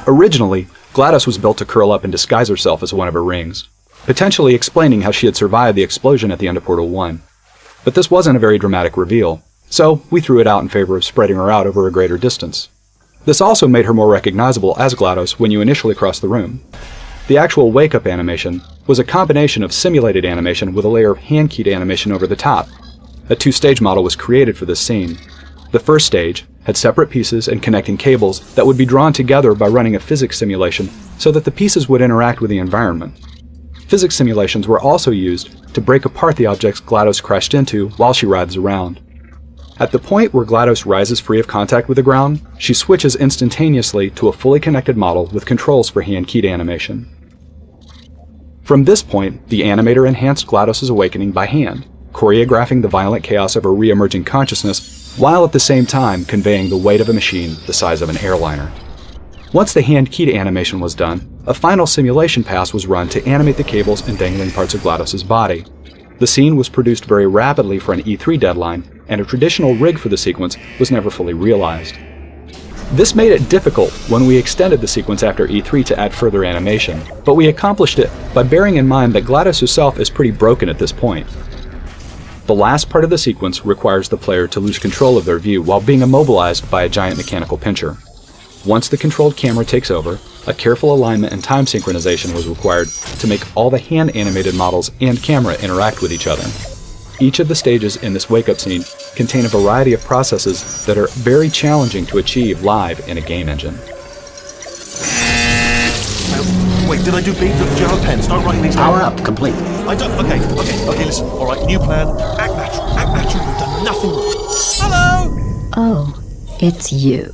Originally, GLaDOS was built to curl up and disguise herself as one of her rings, potentially explaining how she had survived the explosion at the end of Portal 1. But this wasn't a very dramatic reveal, so we threw it out in favor of spreading her out over a greater distance. This also made her more recognizable as GLaDOS when you initially crossed the room. The actual wake-up animation was a combination of simulated animation with a layer of hand-keyed animation over the top. A two-stage model was created for this scene. The first stage had separate pieces and connecting cables that would be drawn together by running a physics simulation so that the pieces would interact with the environment. Physics simulations were also used to break apart the objects GLaDOS crashed into while she writhes around. At the point where GLaDOS rises free of contact with the ground, she switches instantaneously to a fully connected model with controls for hand-keyed animation. From this point, the animator enhanced GLaDOS's awakening by hand, choreographing the violent chaos of her re-emerging consciousness, while at the same time conveying the weight of a machine the size of an airliner. Once the hand-keyed animation was done, a final simulation pass was run to animate the cables and dangling parts of GLaDOS's body. The scene was produced very rapidly for an E3 deadline, and a traditional rig for the sequence was never fully realized. This made it difficult when we extended the sequence after E3 to add further animation, but we accomplished it by bearing in mind that GLaDOS herself is pretty broken at this point. The last part of the sequence requires the player to lose control of their view while being immobilized by a giant mechanical pincher. Once the controlled camera takes over, a careful alignment and time synchronization was required to make all the hand-animated models and camera interact with each other. Each of the stages in this wake-up scene contain a variety of processes that are very challenging to achieve live in a game engine. Wait, did I do B? Do you have a pen? Start writing these down. Power up, complete. I don't. Okay, listen. All right, new plan. Act natural. You've done nothing wrong. Hello! Oh, it's you.